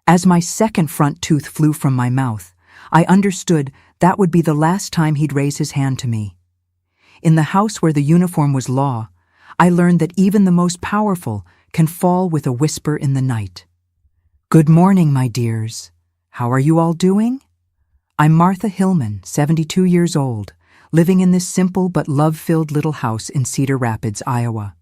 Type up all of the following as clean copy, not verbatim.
As my second front tooth flew from my mouth, I understood that would be the last time he'd raise his hand to me. In the house where the uniform was law, I learned that even the most powerful can fall with a whisper in the night. Good morning, my dears. How are you all doing? I'm Martha Hillman, 72 years old, living in this simple but love-filled little house in Cedar Rapids, Iowa.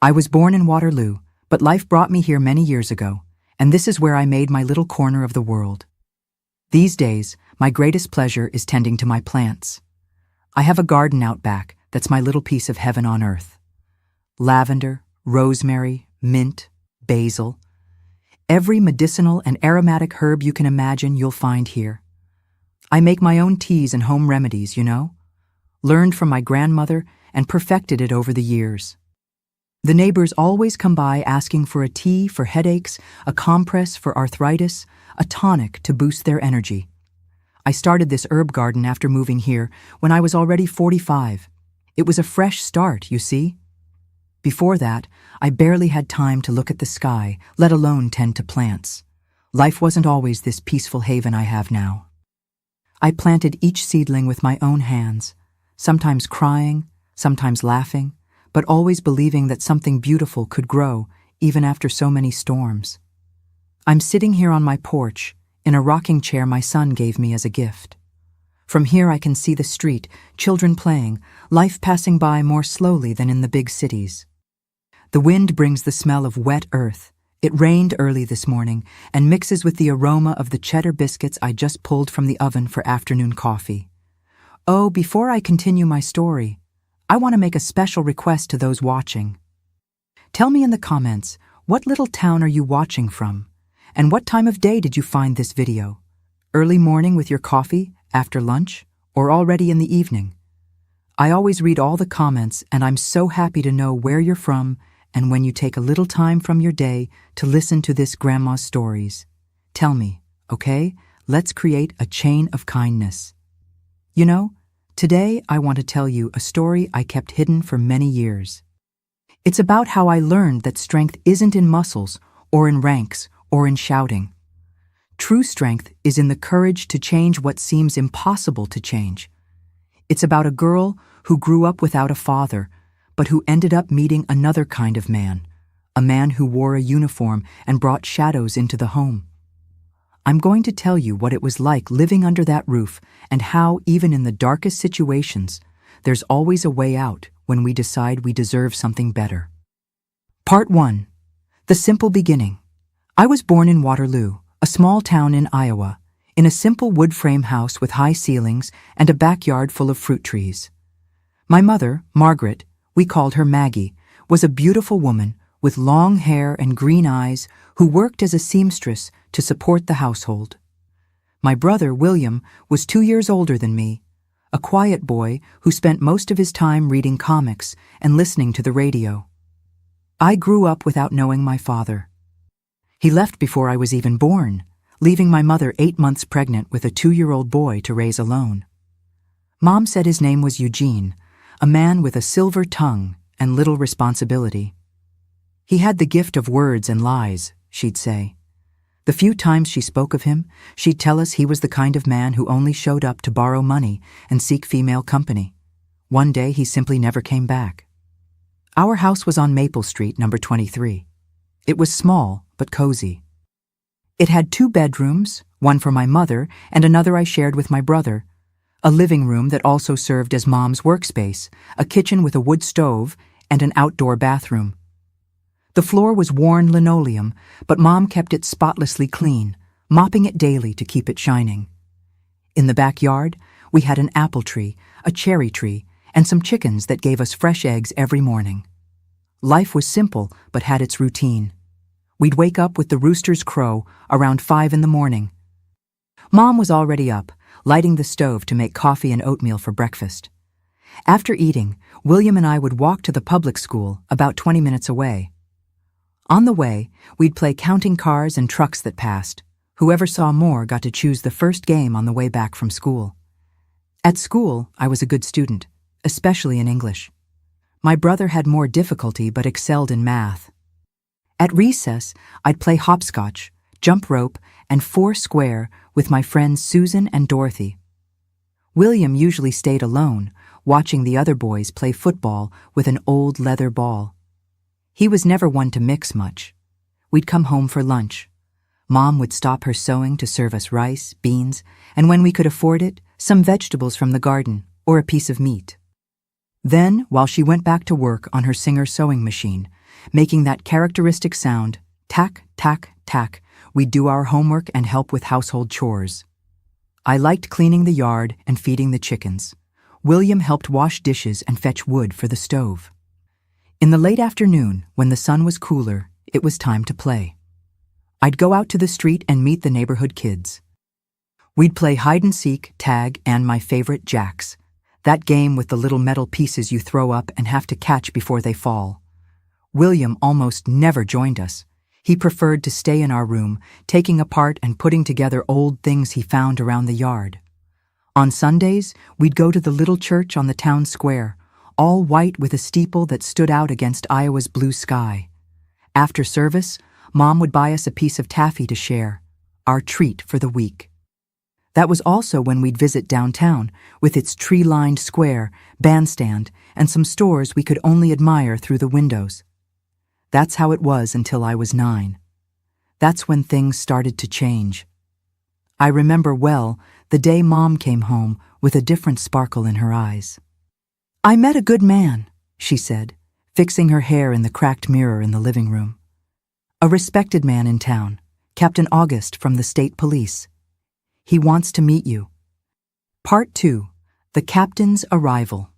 I was born in Waterloo, but life brought me here many years ago, and this is where I made my little corner of the world. These days, my greatest pleasure is tending to my plants. I have a garden out back that's my little piece of heaven on earth. Lavender, rosemary, mint, basil. Every medicinal and aromatic herb you can imagine you'll find here. I make my own teas and home remedies, you know. Learned from my grandmother and perfected it over the years. The neighbors always come by asking for a tea for headaches, a compress for arthritis, a tonic to boost their energy. I started this herb garden after moving here when I was already 45. It was a fresh start, you see. Before that, I barely had time to look at the sky, let alone tend to plants. Life wasn't always this peaceful haven I have now. I planted each seedling with my own hands, sometimes crying, sometimes laughing, but always believing that something beautiful could grow even after so many storms. I'm sitting here on my porch, in a rocking chair my son gave me as a gift. From here I can see the street, children playing, life passing by more slowly than in the big cities. The wind brings the smell of wet earth. It rained early this morning and mixes with the aroma of the cheddar biscuits I just pulled from the oven for afternoon coffee. Oh, before I continue my story, I want to make a special request to those watching. Tell me in the comments, what little town are you watching from? And what time of day did you find this video? Early morning with your coffee, after lunch, or already in the evening? I always read all the comments, and I'm so happy to know where you're from and when you take a little time from your day to listen to this grandma's stories. Tell me, okay? Let's create a chain of kindness. You know, today I want to tell you a story I kept hidden for many years. It's about how I learned that strength isn't in muscles or in ranks or in shouting. True strength is in the courage to change what seems impossible to change. It's about a girl who grew up without a father, but who ended up meeting another kind of man, a man who wore a uniform and brought shadows into the home. I'm going to tell you what it was like living under that roof and how, even in the darkest situations, there's always a way out when we decide we deserve something better. Part 1. The simple beginning. I was born in Waterloo, a small town in Iowa, in a simple wood frame house with high ceilings and a backyard full of fruit trees. My mother, Margaret, we called her Maggie, was a beautiful woman with long hair and green eyes who worked as a seamstress to support the household. My brother, William, was 2 years older than me, a quiet boy who spent most of his time reading comics and listening to the radio. I grew up without knowing my father. He left before I was even born, leaving my mother 8 months pregnant with a 2-year-old boy to raise alone. Mom said his name was Eugene, a man with a silver tongue and little responsibility. He had the gift of words and lies, she'd say. The few times she spoke of him, she'd tell us he was the kind of man who only showed up to borrow money and seek female company. One day he simply never came back. Our house was on Maple Street, number 23. It was small but cozy. It had 2 bedrooms, one for my mother and another I shared with my brother, a living room that also served as Mom's workspace, a kitchen with a wood stove, and an outdoor bathroom. The floor was worn linoleum, but Mom kept it spotlessly clean, mopping it daily to keep it shining. In the backyard, we had an apple tree, a cherry tree, and some chickens that gave us fresh eggs every morning. Life was simple, but had its routine. We'd wake up with the rooster's crow around 5 in the morning. Mom was already up, lighting the stove to make coffee and oatmeal for breakfast. After eating, William and I would walk to the public school about 20 minutes away. On the way, we'd play counting cars and trucks that passed. Whoever saw more got to choose the first game on the way back from school. At school, I was a good student, especially in English. My brother had more difficulty but excelled in math. At recess, I'd play hopscotch, jump rope, and foursquare with my friends Susan and Dorothy. William usually stayed alone, watching the other boys play football with an old leather ball. He was never one to mix much. We'd come home for lunch. Mom would stop her sewing to serve us rice, beans, and when we could afford it, some vegetables from the garden or a piece of meat. Then, while she went back to work on her Singer sewing machine, making that characteristic sound, tack, tack, tack, we'd do our homework and help with household chores. I liked cleaning the yard and feeding the chickens. William helped wash dishes and fetch wood for the stove. In the late afternoon, when the sun was cooler, it was time to play. I'd go out to the street and meet the neighborhood kids. We'd play hide-and-seek, tag, and my favorite, jacks. That game with the little metal pieces you throw up and have to catch before they fall. William almost never joined us. He preferred to stay in our room, taking apart and putting together old things he found around the yard. On Sundays, we'd go to the little church on the town square, all white with a steeple that stood out against Iowa's blue sky. After service, Mom would buy us a piece of taffy to share, our treat for the week. That was also when we'd visit downtown, with its tree-lined square, bandstand, and some stores we could only admire through the windows. That's how it was until I was 9. That's when things started to change. I remember well the day Mom came home with a different sparkle in her eyes. "I met a good man," she said, fixing her hair in the cracked mirror in the living room. "A respected man in town, Captain August from the state police. He wants to meet you." Part 2. The Captain's Arrival.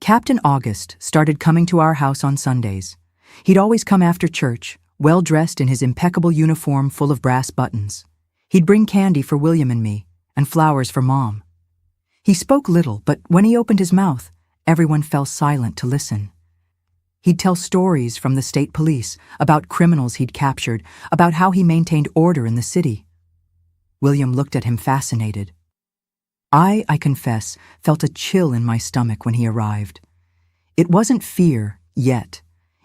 Captain August started coming to our house on Sundays. He'd always come after church, well-dressed in his impeccable uniform full of brass buttons. He'd bring candy for William and me, and flowers for Mom. He spoke little, but when he opened his mouth, everyone fell silent to listen. He'd tell stories from the state police, about criminals he'd captured, about how he maintained order in the city. William looked at him fascinated. I confess, felt a chill in my stomach when he arrived. It wasn't fear, yet.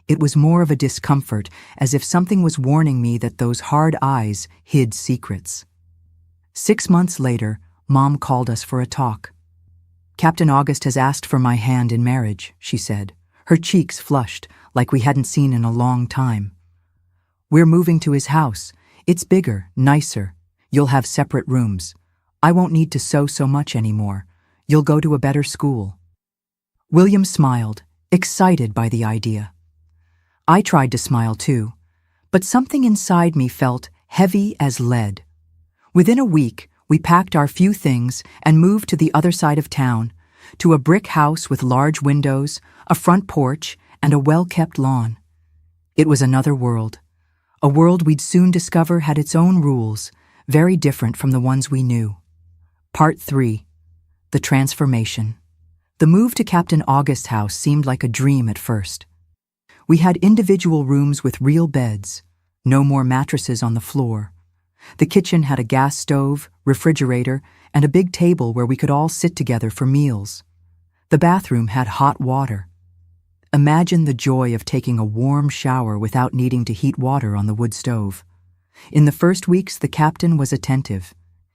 It was more of a discomfort, as if something was warning me that those hard eyes hid secrets. 6 months later, Mom called us for a talk. "Captain August has asked for my hand in marriage," she said, her cheeks flushed like we hadn't seen in a long time. "We're moving to his house. It's bigger, nicer. You'll have separate rooms. I won't need to sew so much anymore. You'll go to a better school." William smiled, excited by the idea. I tried to smile too, but something inside me felt heavy as lead. Within a week, we packed our few things and moved to the other side of town, to a brick house with large windows, a front porch, and a well-kept lawn. It was another world, a world we'd soon discover had its own rules, very different from the ones we knew. Part 3. The Transformation. The move to Captain August's house seemed like a dream at first. We had individual rooms with real beds, no more mattresses on the floor. The kitchen had a gas stove, refrigerator, and a big table where we could all sit together for meals. The bathroom had hot water. Imagine the joy of taking a warm shower without needing to heat water on the wood stove. In the first weeks, the captain was attentive.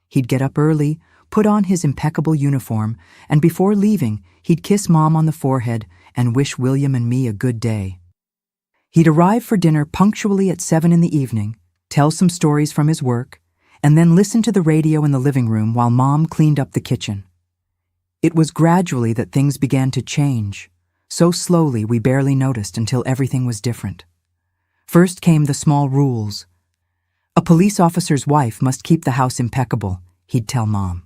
He'd get up early, put on his impeccable uniform, and before leaving, he'd kiss Mom on the forehead and wish William and me a good day. He'd arrive for dinner punctually at 7 in the evening, tell some stories from his work, and then listen to the radio in the living room while Mom cleaned up the kitchen. It was gradually that things began to change, so slowly we barely noticed until everything was different. First came the small rules. A police officer's wife must keep the house impeccable, he'd tell Mom.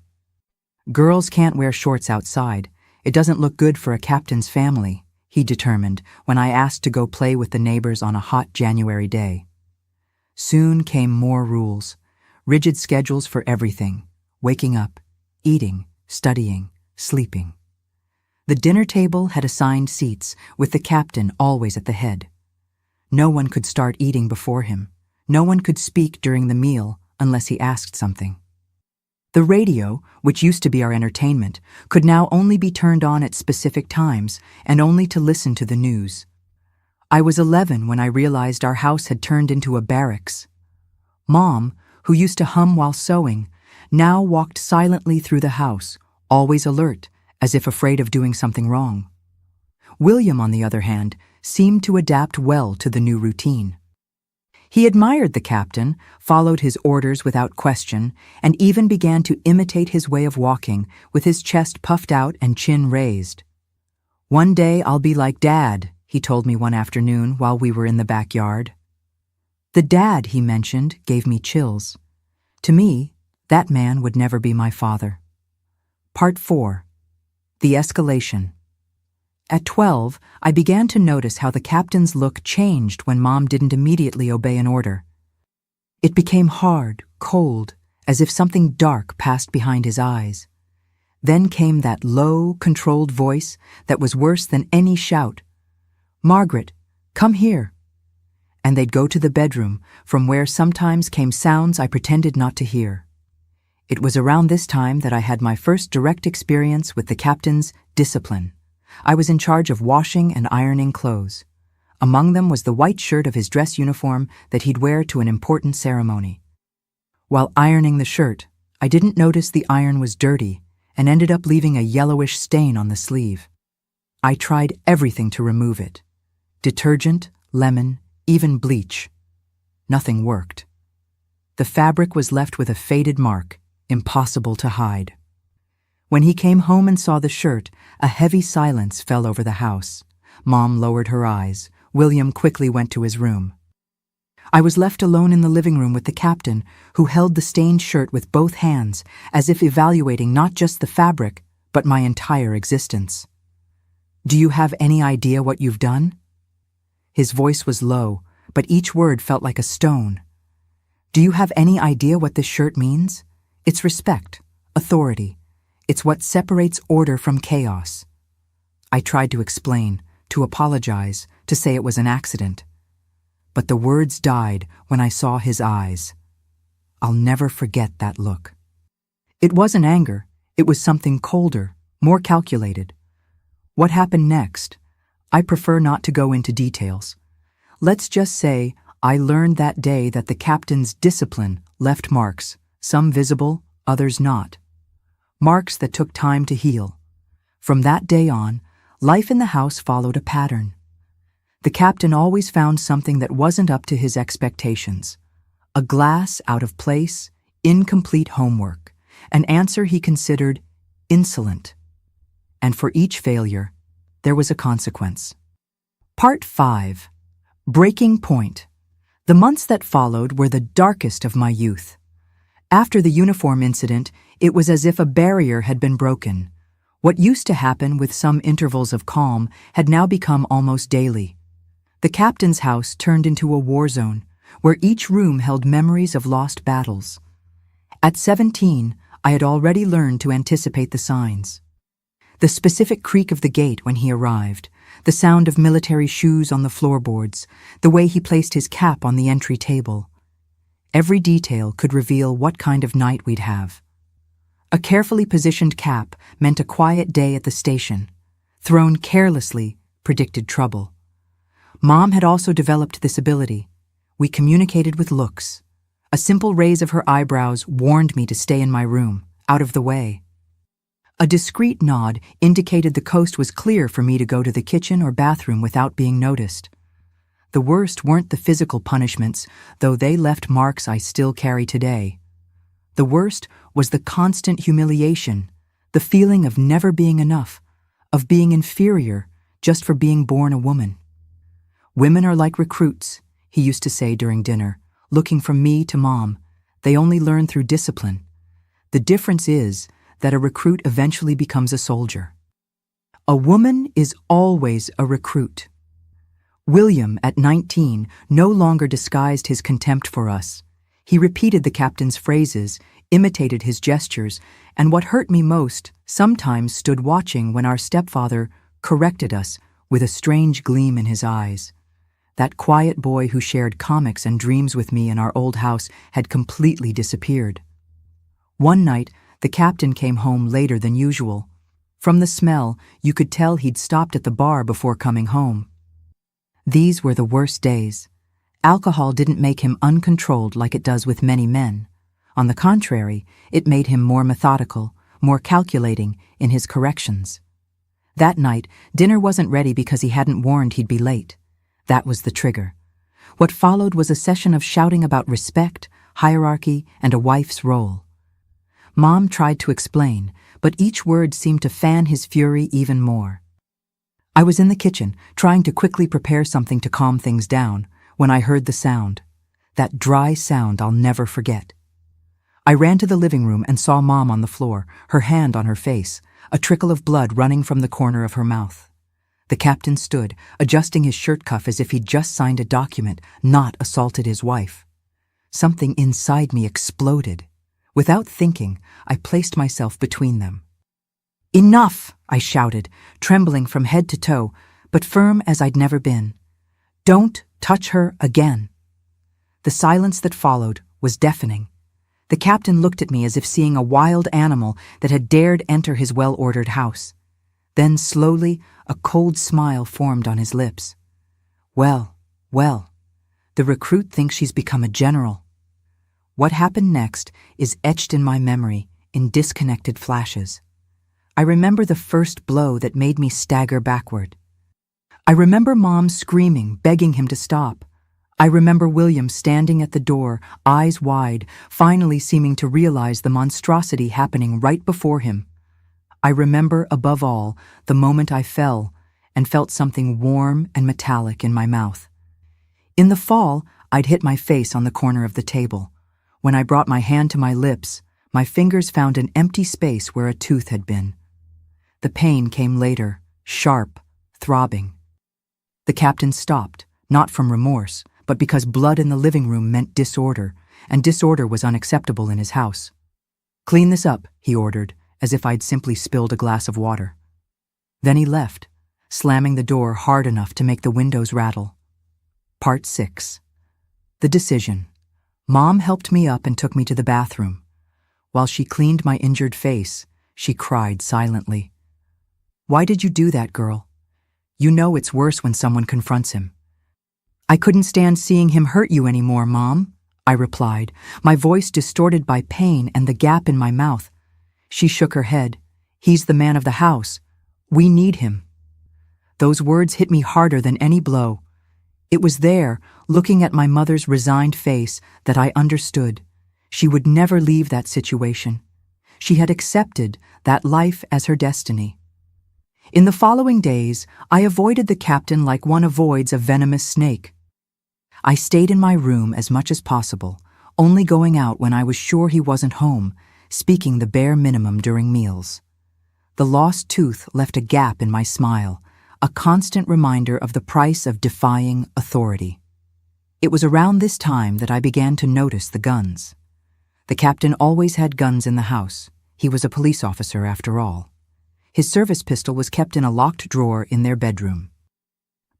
Girls can't wear shorts outside. It doesn't look good for a captain's family, he determined when I asked to go play with the neighbors on a hot January day. Soon came more rules, rigid schedules for everything, waking up, eating, studying, sleeping. The dinner table had assigned seats, with the captain always at the head. No one could start eating before him. No one could speak during the meal unless he asked something. The radio, which used to be our entertainment, could now only be turned on at specific times and only to listen to the news. I was 11 when I realized our house had turned into a barracks. Mom, who used to hum while sewing, now walked silently through the house, always alert, as if afraid of doing something wrong. William, on the other hand, seemed to adapt well to the new routine. He admired the captain, followed his orders without question, and even began to imitate his way of walking, with his chest puffed out and chin raised. "One day I'll be like Dad," he told me one afternoon while we were in the backyard. The dad he mentioned gave me chills. To me, that man would never be my father. Part 4. The Escalation. At 12, I began to notice how the captain's look changed when Mom didn't immediately obey an order. It became hard, cold, as if something dark passed behind his eyes. Then came that low, controlled voice that was worse than any shout. "Margaret, come here." And they'd go to the bedroom, from where sometimes came sounds I pretended not to hear. It was around this time that I had my first direct experience with the captain's discipline. I was in charge of washing and ironing clothes. Among them was the white shirt of his dress uniform that he'd wear to an important ceremony. While ironing the shirt, I didn't notice the iron was dirty and ended up leaving a yellowish stain on the sleeve. I tried everything to remove it. Detergent, lemon, even bleach. Nothing worked. The fabric was left with a faded mark, impossible to hide. When he came home and saw the shirt, a heavy silence fell over the house. Mom lowered her eyes. William quickly went to his room. I was left alone in the living room with the captain, who held the stained shirt with both hands, as if evaluating not just the fabric, but my entire existence. "Do you have any idea what you've done?" His voice was low, but each word felt like a stone. "Do you have any idea what this shirt means? It's respect, authority. It's what separates order from chaos." I tried to explain, to apologize, to say it was an accident. But the words died when I saw his eyes. I'll never forget that look. It wasn't anger, it was something colder, more calculated. What happened next? I prefer not to go into details. Let's just say I learned that day that the captain's discipline left marks, some visible, others not. Marks that took time to heal. From that day on, life in the house followed a pattern. The captain always found something that wasn't up to his expectations. A glass out of place, incomplete homework, an answer he considered insolent. And for each failure, there was a consequence. Part 5. Breaking Point. The months that followed were the darkest of my youth. After the uniform incident, it was as if a barrier had been broken. What used to happen with some intervals of calm had now become almost daily. The captain's house turned into a war zone, where each room held memories of lost battles. At 17, I had already learned to anticipate the signs. The specific creak of the gate when he arrived, the sound of military shoes on the floorboards, the way he placed his cap on the entry table. Every detail could reveal what kind of night we'd have. A carefully positioned cap meant a quiet day at the station. Thrown carelessly predicted trouble. Mom had also developed this ability. We communicated with looks. A simple raise of her eyebrows warned me to stay in my room, out of the way. A discreet nod indicated the coast was clear for me to go to the kitchen or bathroom without being noticed. The worst weren't the physical punishments, though they left marks I still carry today. The worst was the constant humiliation, the feeling of never being enough, of being inferior just for being born a woman. "Women are like recruits," he used to say during dinner, looking from me to Mom. "They only learn through discipline. The difference is that a recruit eventually becomes a soldier. A woman is always a recruit." William, at 19, no longer disguised his contempt for us. He repeated the captain's phrases, imitated his gestures, and what hurt me most, sometimes stood watching when our stepfather corrected us with a strange gleam in his eyes. That quiet boy who shared comics and dreams with me in our old house had completely disappeared. One night, the captain came home later than usual. From the smell, you could tell he'd stopped at the bar before coming home. These were the worst days. Alcohol didn't make him uncontrolled like it does with many men. On the contrary, it made him more methodical, more calculating in his corrections. That night, dinner wasn't ready because he hadn't warned he'd be late. That was the trigger. What followed was a session of shouting about respect, hierarchy, and a wife's role. Mom tried to explain, but each word seemed to fan his fury even more. I was in the kitchen, trying to quickly prepare something to calm things down, when I heard the sound. That dry sound I'll never forget. I ran to the living room and saw Mom on the floor, her hand on her face, a trickle of blood running from the corner of her mouth. The captain stood, adjusting his shirt cuff as if he'd just signed a document, not assaulted his wife. Something inside me exploded. Without thinking, I placed myself between them. "Enough!" I shouted, trembling from head to toe, but firm as I'd never been. "Don't touch her again." The silence that followed was deafening. The captain looked at me as if seeing a wild animal that had dared enter his well-ordered house. Then slowly, a cold smile formed on his lips. Well, the recruit thinks she's become a general. What happened next is etched in my memory in disconnected flashes. I remember the first blow that made me stagger backward. I remember Mom screaming, begging him to stop. I remember William standing at the door, eyes wide, finally seeming to realize the monstrosity happening right before him. I remember, above all, the moment I fell and felt something warm and metallic in my mouth. In the fall, I'd hit my face on the corner of the table. When I brought my hand to my lips, my fingers found an empty space where a tooth had been. The pain came later, sharp, throbbing. The captain stopped, not from remorse, but because blood in the living room meant disorder, and disorder was unacceptable in his house. "Clean this up," he ordered, as if I'd simply spilled a glass of water. Then he left, slamming the door hard enough to make the windows rattle. Part 6. The decision. Mom helped me up and took me to the bathroom. While she cleaned my injured face, she cried silently. "Why did you do that, girl? You know it's worse when someone confronts him." "I couldn't stand seeing him hurt you anymore, Mom," I replied, my voice distorted by pain and the gap in my mouth. She shook her head. "He's the man of the house. We need him." Those words hit me harder than any blow. It was there, looking at my mother's resigned face, that I understood. She would never leave that situation. She had accepted that life as her destiny. In the following days, I avoided the captain like one avoids a venomous snake. I stayed in my room as much as possible, only going out when I was sure he wasn't home, speaking the bare minimum during meals. The lost tooth left a gap in my smile, a constant reminder of the price of defying authority. It was around this time that I began to notice the guns. The captain always had guns in the house. He was a police officer after all. His service pistol was kept in a locked drawer in their bedroom.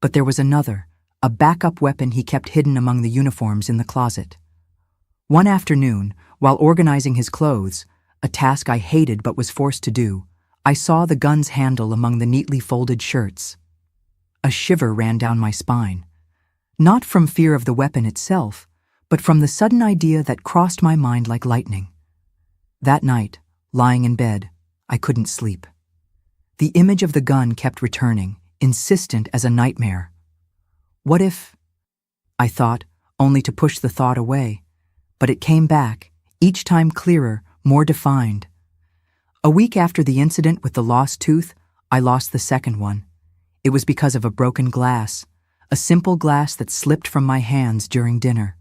But there was another, a backup weapon he kept hidden among the uniforms in the closet. One afternoon, while organizing his clothes, a task I hated but was forced to do, I saw the gun's handle among the neatly folded shirts. A shiver ran down my spine. Not from fear of the weapon itself, but from the sudden idea that crossed my mind like lightning. That night, lying in bed, I couldn't sleep. The image of the gun kept returning, insistent as a nightmare. What if, I thought, only to push the thought away, but it came back, each time clearer, more defined. A week after the incident with the lost tooth, I lost the second one. It was because of a broken glass, a simple glass that slipped from my hands during dinner.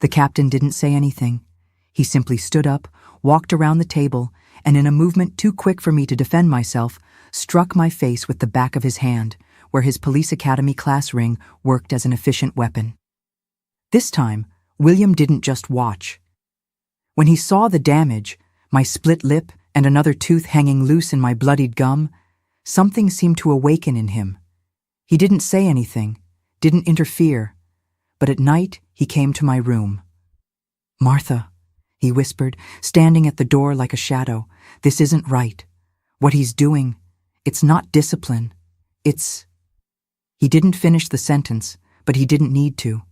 The captain didn't say anything. He simply stood up, walked around the table, and in a movement too quick for me to defend myself, struck my face with the back of his hand, where his police academy class ring worked as an efficient weapon. This time, William didn't just watch. When he saw the damage, my split lip and another tooth hanging loose in my bloodied gum, something seemed to awaken in him. He didn't say anything, didn't interfere, but at night he came to my room. "Martha," he whispered, standing at the door like a shadow, "this isn't right. What he's doing, it's not discipline. It's—" He didn't finish the sentence, but he didn't need to.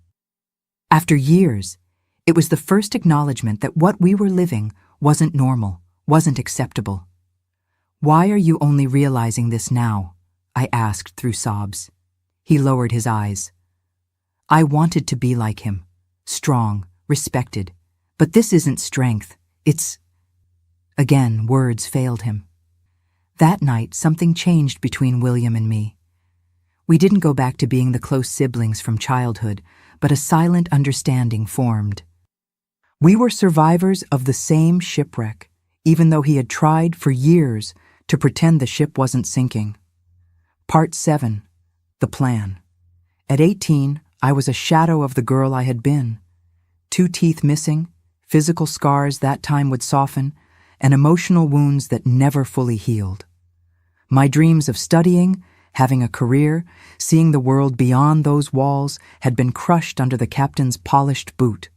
After years, It was the first acknowledgement that what we were living wasn't normal, wasn't acceptable. "Why are you only realizing this now?" I asked through sobs. He lowered his eyes. "I wanted to be like him, strong, respected. But this isn't strength, it's—" Again, words failed him. That night, something changed between William and me. We didn't go back to being the close siblings from childhood, but a silent understanding formed. We were survivors of the same shipwreck, even though he had tried for years to pretend the ship wasn't sinking. Part 7. The Plan. At 18, I was a shadow of the girl I had been. 2 teeth missing, physical scars that time would soften, and emotional wounds that never fully healed. My dreams of studying, having a career, seeing the world beyond those walls had been crushed under the captain's polished boot.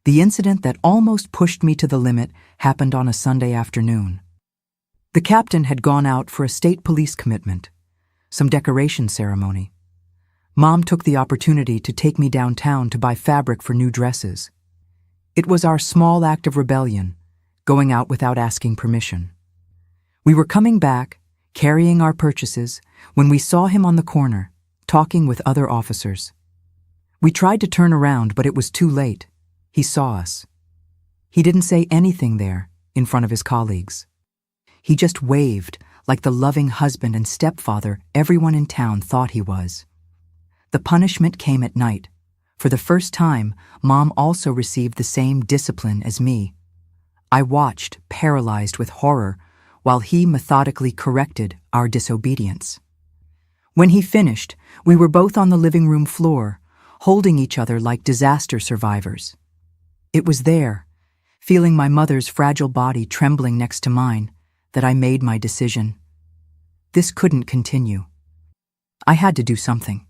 The incident that almost pushed me to the limit happened on a Sunday afternoon. The captain had gone out for a state police commitment, some decoration ceremony. Mom took the opportunity to take me downtown to buy fabric for new dresses. It was our small act of rebellion, going out without asking permission. We were coming back, carrying our purchases, when we saw him on the corner, talking with other officers. We tried to turn around, but it was too late. He saw us. He didn't say anything there, in front of his colleagues. He just waved, like the loving husband and stepfather everyone in town thought he was. The punishment came at night. For the first time, Mom also received the same discipline as me. I watched, paralyzed with horror, while he methodically corrected our disobedience. When he finished, we were both on the living room floor, holding each other like disaster survivors. It was there, feeling my mother's fragile body trembling next to mine, that I made my decision. This couldn't continue. I had to do something.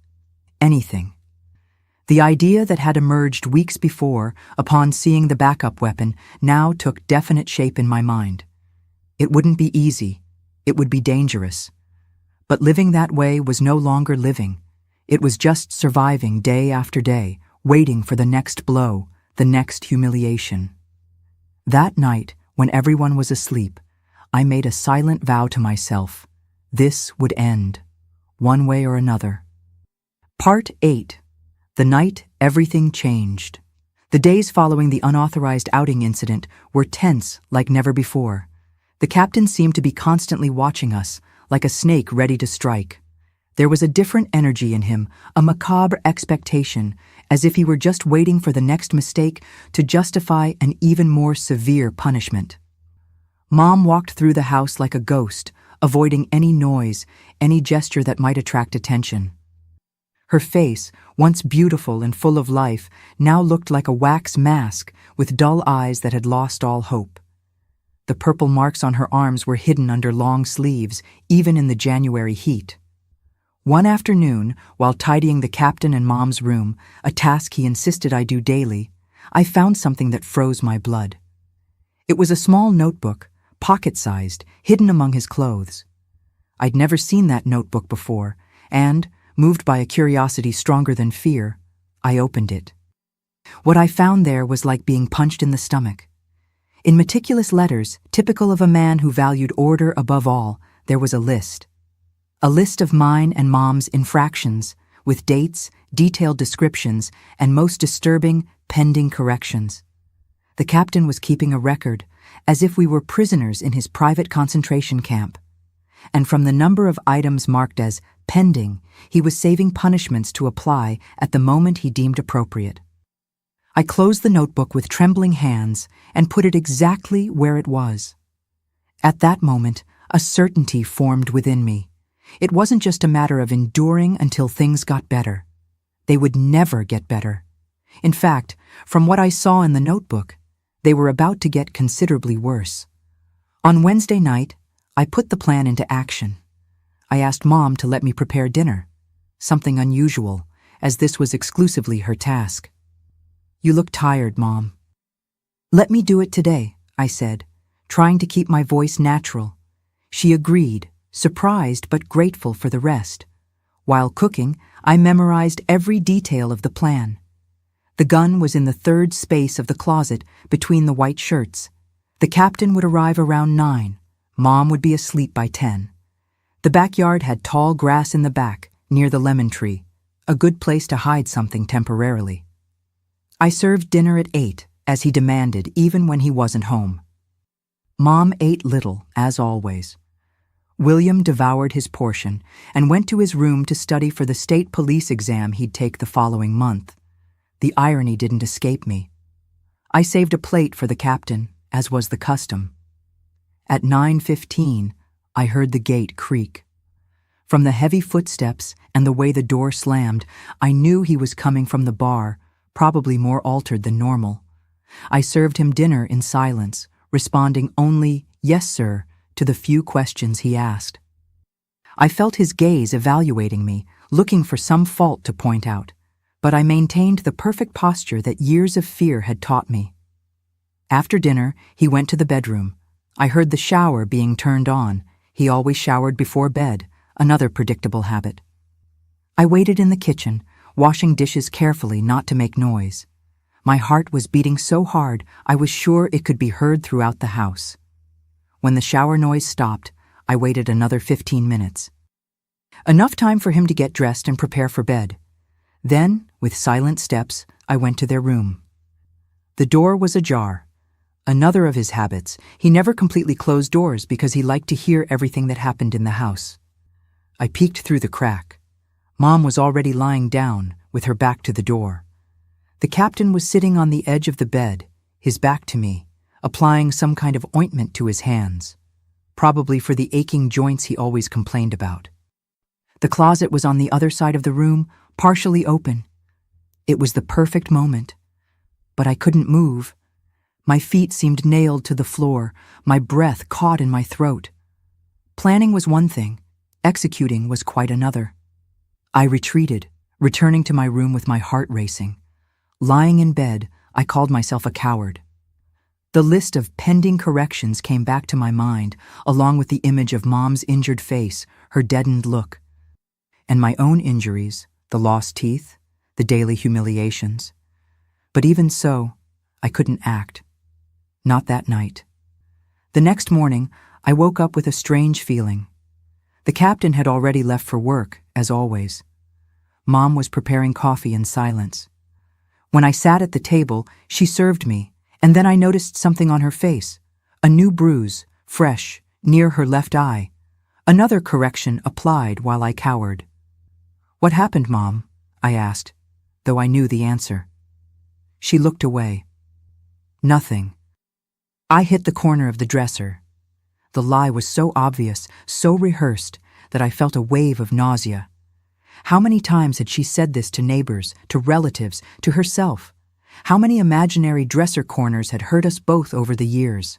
Anything. The idea that had emerged weeks before, upon seeing the backup weapon, now took definite shape in my mind. It wouldn't be easy. It would be dangerous. But living that way was no longer living. It was just surviving day after day, waiting for the next blow, the next humiliation. That night, when everyone was asleep, I made a silent vow to myself. This would end, one way or another. Part 8. The night everything changed. The days following the unauthorized outing incident were tense like never before. The captain seemed to be constantly watching us, like a snake ready to strike. There was a different energy in him, a macabre expectation, as if he were just waiting for the next mistake to justify an even more severe punishment. Mom walked through the house like a ghost, avoiding any noise, any gesture that might attract attention. Her face, once beautiful and full of life, now looked like a wax mask with dull eyes that had lost all hope. The purple marks on her arms were hidden under long sleeves, even in the January heat. One afternoon, while tidying the captain and Mom's room, a task he insisted I do daily, I found something that froze my blood. It was a small notebook, pocket-sized, hidden among his clothes. I'd never seen that notebook before, and, moved by a curiosity stronger than fear, I opened it. What I found there was like being punched in the stomach. In meticulous letters, typical of a man who valued order above all, there was a list. A list of mine and Mom's infractions, with dates, detailed descriptions, and most disturbing, pending corrections. The captain was keeping a record, as if we were prisoners in his private concentration camp. And from the number of items marked as pending, he was saving punishments to apply at the moment he deemed appropriate. I closed the notebook with trembling hands and put it exactly where it was. At that moment, a certainty formed within me. It wasn't just a matter of enduring until things got better. They would never get better. In fact, from what I saw in the notebook, they were about to get considerably worse. On Wednesday night, I put the plan into action. I asked Mom to let me prepare dinner, something unusual, as this was exclusively her task. "You look tired, Mom." "Let me do it today," I said, trying to keep my voice natural. She agreed, surprised but grateful for the rest. While cooking, I memorized every detail of the plan. The gun was in the third space of the closet between the white shirts. The captain would arrive around 9. Mom would be asleep by 10. The backyard had tall grass in the back, near the lemon tree, a good place to hide something temporarily. I served dinner at 8, as he demanded, even when he wasn't home. Mom ate little, as always. William devoured his portion and went to his room to study for the state police exam he'd take the following month. The irony didn't escape me. I saved a plate for the captain, as was the custom. At 9:15, I heard the gate creak. From the heavy footsteps and the way the door slammed, I knew he was coming from the bar, probably more altered than normal. I served him dinner in silence, responding only, "Yes, sir," to the few questions he asked. I felt his gaze evaluating me, looking for some fault to point out, but I maintained the perfect posture that years of fear had taught me. After dinner, he went to the bedroom. I heard the shower being turned on. He always showered before bed, another predictable habit. I waited in the kitchen, washing dishes carefully not to make noise. My heart was beating so hard I was sure it could be heard throughout the house. When the shower noise stopped, I waited another 15 minutes. Enough time for him to get dressed and prepare for bed. Then, with silent steps, I went to their room. The door was ajar. Another of his habits, he never completely closed doors because he liked to hear everything that happened in the house. I peeked through the crack. Mom was already lying down, with her back to the door. The captain was sitting on the edge of the bed, his back to me, applying some kind of ointment to his hands, probably for the aching joints he always complained about. The closet was on the other side of the room, partially open. It was the perfect moment. But I couldn't move. My feet seemed nailed to the floor, my breath caught in my throat. Planning was one thing, executing was quite another. I retreated, returning to my room with my heart racing. Lying in bed, I called myself a coward. The list of pending corrections came back to my mind, along with the image of Mom's injured face, her deadened look, and my own injuries, the lost teeth, the daily humiliations. But even so, I couldn't act. Not that night. The next morning, I woke up with a strange feeling. The captain had already left for work, as always. Mom was preparing coffee in silence. When I sat at the table, she served me, and then I noticed something on her face. A new bruise, fresh, near her left eye. Another correction applied while I cowered. "What happened, Mom?" I asked, though I knew the answer. She looked away. "Nothing." I hit the corner of the dresser. The lie was so obvious, so rehearsed, that I felt a wave of nausea. How many times had she said this to neighbors, to relatives, to herself? How many imaginary dresser corners had hurt us both over the years?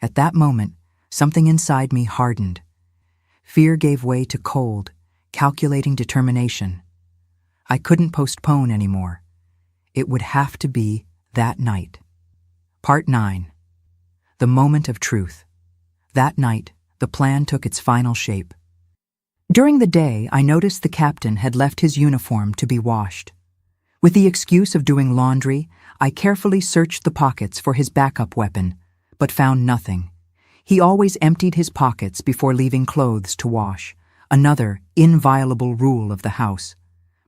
At that moment, something inside me hardened. Fear gave way to cold, calculating determination. I couldn't postpone anymore. It would have to be that night. Part 9. The moment of truth. That night, the plan took its final shape. During the day, I noticed the captain had left his uniform to be washed. With the excuse of doing laundry, I carefully searched the pockets for his backup weapon, but found nothing. He always emptied his pockets before leaving clothes to wash, another inviolable rule of the house.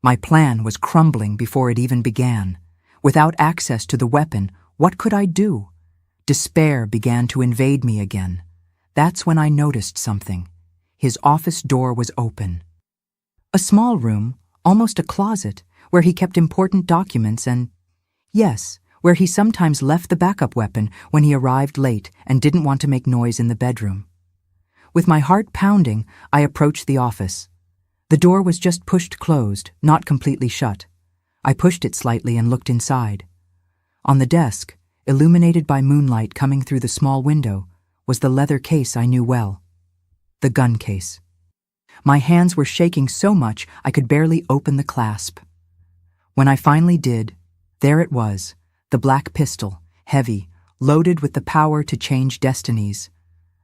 My plan was crumbling before it even began. Without access to the weapon, what could I do? Despair began to invade me again. That's when I noticed something. His office door was open. A small room, almost a closet, where he kept important documents and, yes, where he sometimes left the backup weapon when he arrived late and didn't want to make noise in the bedroom. With my heart pounding, I approached the office. The door was just pushed closed, not completely shut. I pushed it slightly and looked inside. On the desk, illuminated by moonlight coming through the small window, was the leather case I knew well. The gun case. My hands were shaking so much I could barely open the clasp. When I finally did, there it was, the black pistol, heavy, loaded with the power to change destinies.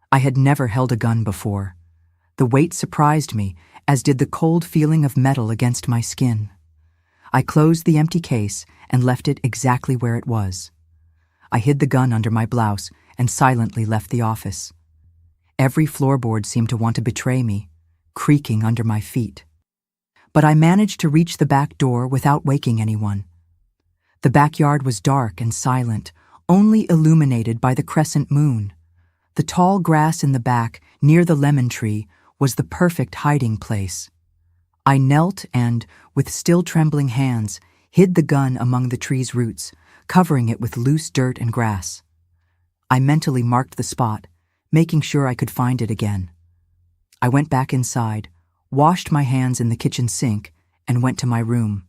I had never held a gun before. The weight surprised me, as did the cold feeling of metal against my skin. I closed the empty case and left it exactly where it was. I hid the gun under my blouse and silently left the office. Every floorboard seemed to want to betray me, creaking under my feet. But I managed to reach the back door without waking anyone. The backyard was dark and silent, only illuminated by the crescent moon. The tall grass in the back, near the lemon tree, was the perfect hiding place. I knelt and, with still trembling hands, hid the gun among the tree's roots, covering it with loose dirt and grass. I mentally marked the spot, making sure I could find it again. I went back inside, washed my hands in the kitchen sink, and went to my room.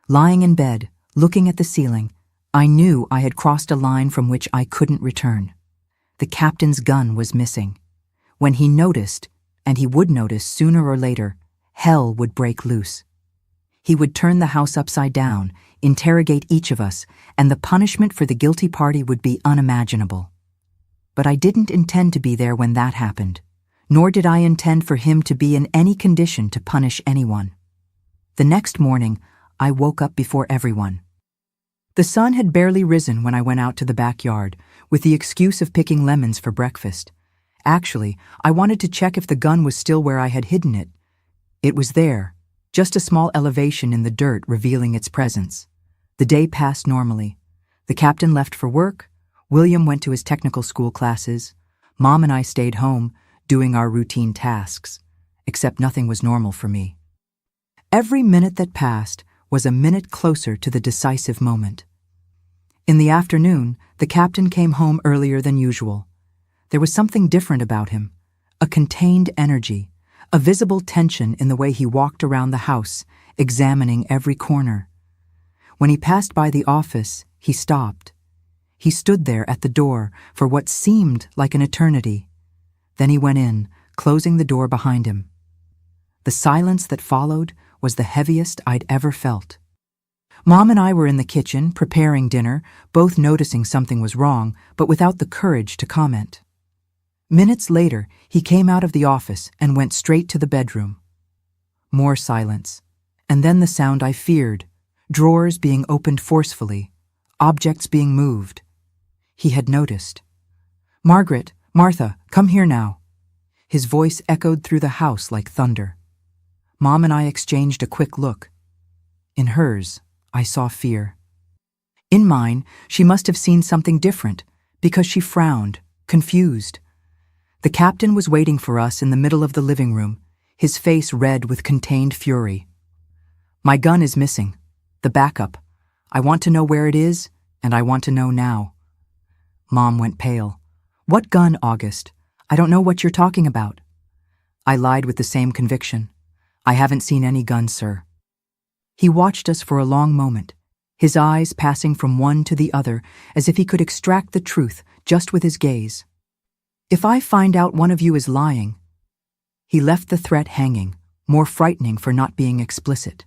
Lying in bed, looking at the ceiling, I knew I had crossed a line from which I couldn't return. The captain's gun was missing. When he noticed, and he would notice sooner or later, hell would break loose. He would turn the house upside down, interrogate each of us, and the punishment for the guilty party would be unimaginable. But I didn't intend to be there when that happened, nor did I intend for him to be in any condition to punish anyone. The next morning, I woke up before everyone. The sun had barely risen when I went out to the backyard, with the excuse of picking lemons for breakfast. Actually, I wanted to check if the gun was still where I had hidden it. It was there, just a small elevation in the dirt revealing its presence. The day passed normally. The captain left for work, William went to his technical school classes, Mom and I stayed home, doing our routine tasks, except nothing was normal for me. Every minute that passed was a minute closer to the decisive moment. In the afternoon, the captain came home earlier than usual. There was something different about him, a contained energy, a visible tension in the way he walked around the house, examining every corner. When he passed by the office, he stopped. He stood there at the door for what seemed like an eternity. Then he went in, closing the door behind him. The silence that followed was the heaviest I'd ever felt. Mom and I were in the kitchen, preparing dinner, both noticing something was wrong, but without the courage to comment. Minutes later, he came out of the office and went straight to the bedroom. More silence, and then the sound I feared, drawers being opened forcefully, objects being moved. He had noticed. "Margaret, Martha, come here now." His voice echoed through the house like thunder. Mom and I exchanged a quick look. In hers, I saw fear. In mine, she must have seen something different, because she frowned, confused. The captain was waiting for us in the middle of the living room, his face red with contained fury. "My gun is missing. The backup. I want to know where it is, and I want to know now." Mom went pale. "What gun, August? I don't know what you're talking about." I lied with the same conviction. "I haven't seen any gun, sir." He watched us for a long moment, his eyes passing from one to the other as if he could extract the truth just with his gaze. "If I find out one of you is lying..." He left the threat hanging, more frightening for not being explicit.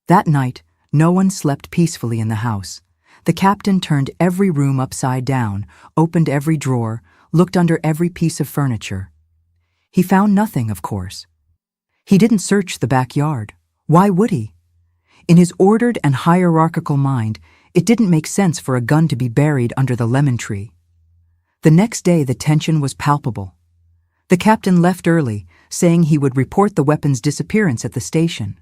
That night, no one slept peacefully in the house. The captain turned every room upside down, opened every drawer, looked under every piece of furniture. He found nothing, of course. He didn't search the backyard. Why would he? In his ordered and hierarchical mind, it didn't make sense for a gun to be buried under the lemon tree. The next day, the tension was palpable. The captain left early, saying he would report the weapon's disappearance at the station.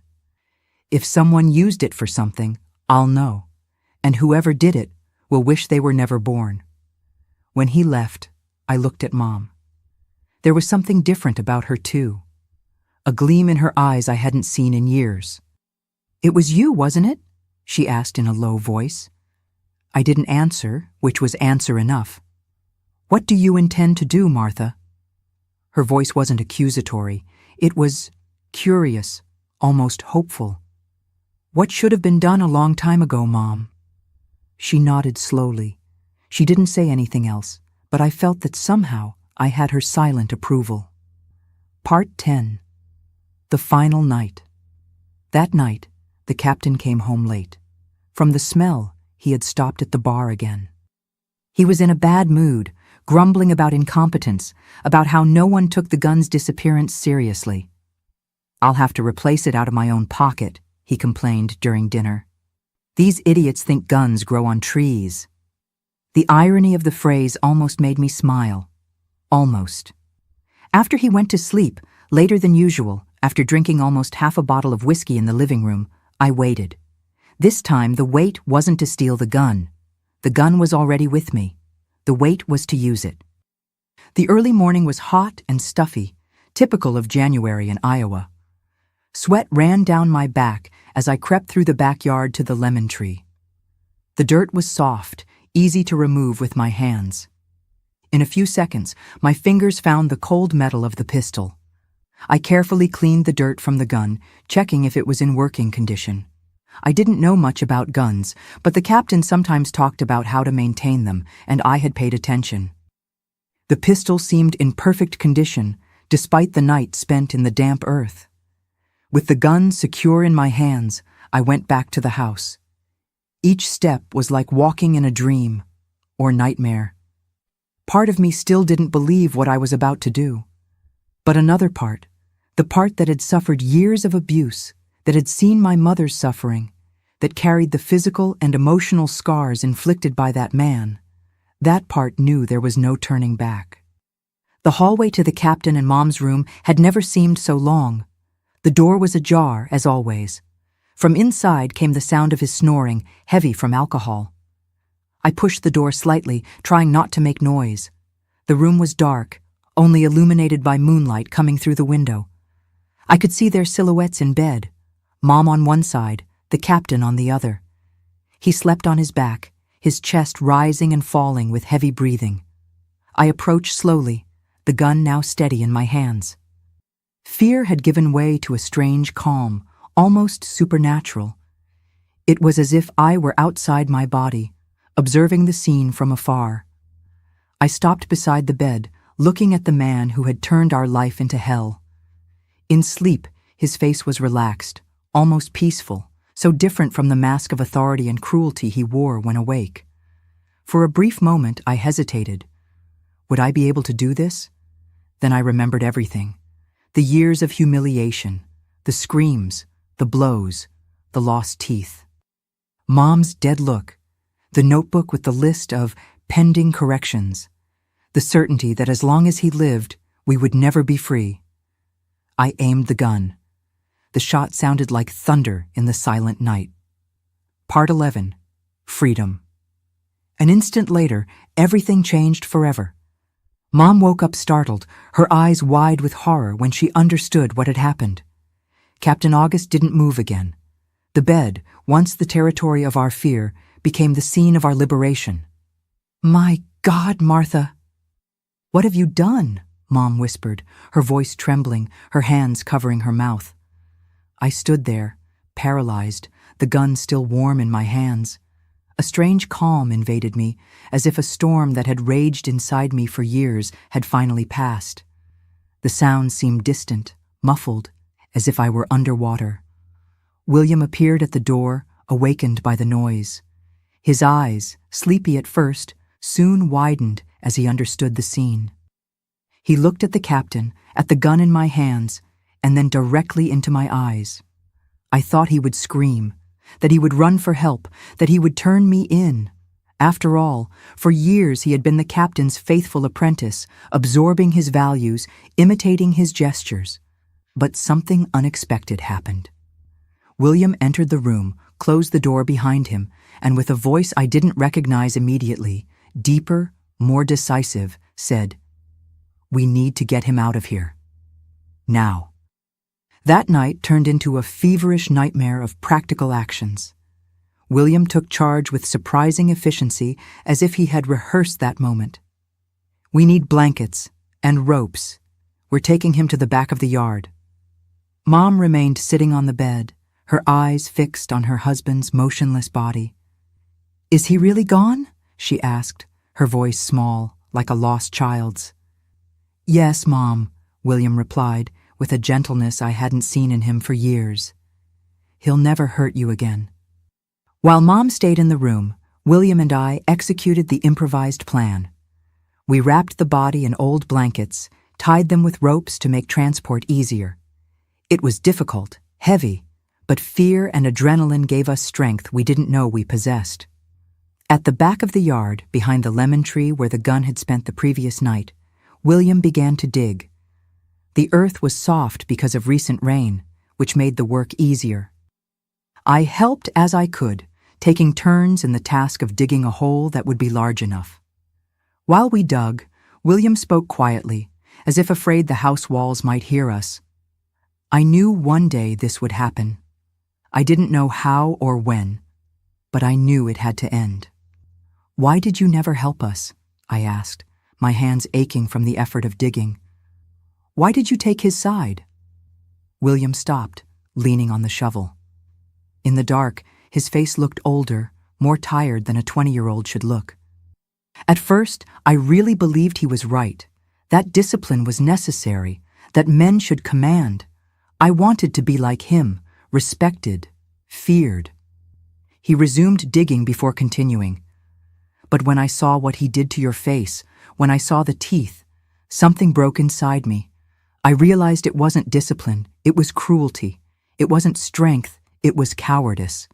If someone used it for something, I'll know, and whoever did it will wish they were never born. When he left, I looked at Mom. There was something different about her, too. A gleam in her eyes I hadn't seen in years. "It was you, wasn't it?" she asked in a low voice. I didn't answer, which was answer enough. "What do you intend to do, Martha?" Her voice wasn't accusatory. It was curious, almost hopeful. "What should have been done a long time ago, Mom?" She nodded slowly. She didn't say anything else, but I felt that somehow I had her silent approval. Part 10. The final night. That night, the captain came home late. From the smell, he had stopped at the bar again. He was in a bad mood, grumbling about incompetence, about how no one took the gun's disappearance seriously. "I'll have to replace it out of my own pocket," he complained during dinner. "These idiots think guns grow on trees." The irony of the phrase almost made me smile. Almost. After he went to sleep, later than usual, after drinking almost half a bottle of whiskey in the living room, I waited. This time the wait wasn't to steal the gun. The gun was already with me. The wait was to use it. The early morning was hot and stuffy, typical of January in Iowa. Sweat ran down my back as I crept through the backyard to the lemon tree. The dirt was soft, easy to remove with my hands. In a few seconds, my fingers found the cold metal of the pistol. I carefully cleaned the dirt from the gun, checking if it was in working condition. I didn't know much about guns, but the captain sometimes talked about how to maintain them, and I had paid attention. The pistol seemed in perfect condition, despite the night spent in the damp earth. With the gun secure in my hands, I went back to the house. Each step was like walking in a dream, or nightmare. Part of me still didn't believe what I was about to do. But another part, the part that had suffered years of abuse, that had seen my mother's suffering, that carried the physical and emotional scars inflicted by that man, that part knew there was no turning back. The hallway to the captain and Mom's room had never seemed so long. The door was ajar, as always. From inside came the sound of his snoring, heavy from alcohol. I pushed the door slightly, trying not to make noise. The room was dark, only illuminated by moonlight coming through the window. I could see their silhouettes in bed, Mom on one side, the captain on the other. He slept on his back, his chest rising and falling with heavy breathing. I approached slowly, the gun now steady in my hands. Fear had given way to a strange calm, almost supernatural. It was as if I were outside my body, observing the scene from afar. I stopped beside the bed, looking at the man who had turned our life into hell. In sleep, his face was relaxed, almost peaceful, so different from the mask of authority and cruelty he wore when awake. For a brief moment, I hesitated. Would I be able to do this? Then I remembered everything. The years of humiliation, the screams, the blows, the lost teeth. Mom's dead look, the notebook with the list of pending corrections, the certainty that as long as he lived, we would never be free. I aimed the gun. The shot sounded like thunder in the silent night. Part 11. Freedom. An instant later, everything changed forever. Mom woke up startled, her eyes wide with horror when she understood what had happened. Captain August didn't move again. The bed, once the territory of our fear, became the scene of our liberation. "My God, Martha!" "What have you done?" Mom whispered, her voice trembling, her hands covering her mouth. I stood there, paralyzed, the gun still warm in my hands. A strange calm invaded me, as if a storm that had raged inside me for years had finally passed. The sounds seemed distant, muffled, as if I were underwater. William appeared at the door, awakened by the noise. His eyes, sleepy at first, soon widened as he understood the scene. He looked at the captain, at the gun in my hands, and then directly into my eyes. I thought he would scream, that he would run for help, that he would turn me in. After all, for years he had been the captain's faithful apprentice, absorbing his values, imitating his gestures. But something unexpected happened. William entered the room, closed the door behind him, and with a voice I didn't recognize immediately, deeper, more decisive, said, "We need to get him out of here. Now." That night turned into a feverish nightmare of practical actions. William took charge with surprising efficiency, as if he had rehearsed that moment. "We need blankets and ropes. We're taking him to the back of the yard." Mom remained sitting on the bed, her eyes fixed on her husband's motionless body. "Is he really gone?" she asked, her voice small, like a lost child's. "Yes, Mom," William replied, with a gentleness I hadn't seen in him for years. "He'll never hurt you again." While Mom stayed in the room, William and I executed the improvised plan. We wrapped the body in old blankets, tied them with ropes to make transport easier. It was difficult, heavy, but fear and adrenaline gave us strength we didn't know we possessed. At the back of the yard, behind the lemon tree where the gun had spent the previous night, William began to dig. The earth was soft because of recent rain, which made the work easier. I helped as I could, taking turns in the task of digging a hole that would be large enough. While we dug, William spoke quietly, as if afraid the house walls might hear us. I knew one day this would happen. I didn't know how or when, but I knew it had to end. "Why did you never help us?" I asked, my hands aching from the effort of digging. "Why did you take his side?" William stopped, leaning on the shovel. In the dark, his face looked older, more tired than a 20-year-old should look. At first, I really believed he was right, that discipline was necessary, that men should command. I wanted to be like him, respected, feared. He resumed digging before continuing. But when I saw what he did to your face, when I saw the teeth, something broke inside me. I realized it wasn't discipline, it was cruelty. It wasn't strength, it was cowardice.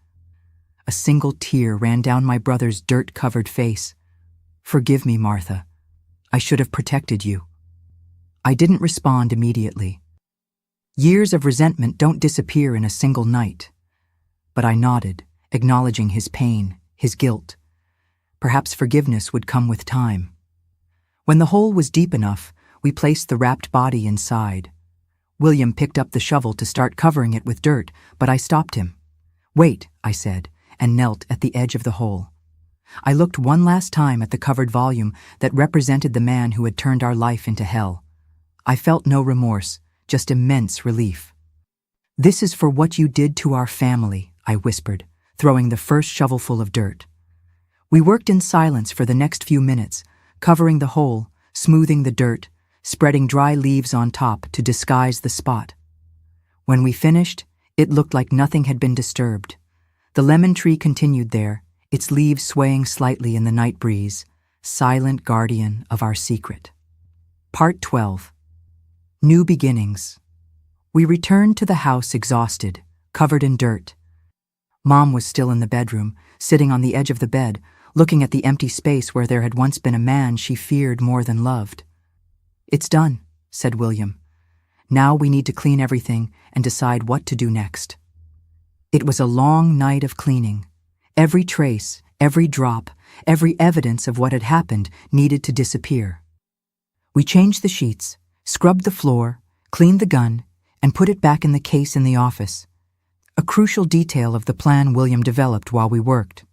A single tear ran down my brother's dirt-covered face. "Forgive me, Martha. I should have protected you." I didn't respond immediately. Years of resentment don't disappear in a single night. But I nodded, acknowledging his pain, his guilt. Perhaps forgiveness would come with time. When the hole was deep enough, we placed the wrapped body inside. William picked up the shovel to start covering it with dirt, but I stopped him. "Wait," I said, and knelt at the edge of the hole. I looked one last time at the covered volume that represented the man who had turned our life into hell. I felt no remorse, just immense relief. "This is for what you did to our family," I whispered, throwing the first shovelful of dirt. We worked in silence for the next few minutes, covering the hole, smoothing the dirt, spreading dry leaves on top to disguise the spot. When we finished, it looked like nothing had been disturbed. The lemon tree continued there, its leaves swaying slightly in the night breeze, silent guardian of our secret. Part 12. New Beginnings. We returned to the house exhausted, covered in dirt. Mom was still in the bedroom, sitting on the edge of the bed, looking at the empty space where there had once been a man she feared more than loved. "It's done," said William. "Now we need to clean everything and decide what to do next." It was a long night of cleaning. Every trace, every drop, every evidence of what had happened needed to disappear. We changed the sheets, scrubbed the floor, cleaned the gun, and put it back in the case in the office. A crucial detail of the plan William developed while we worked.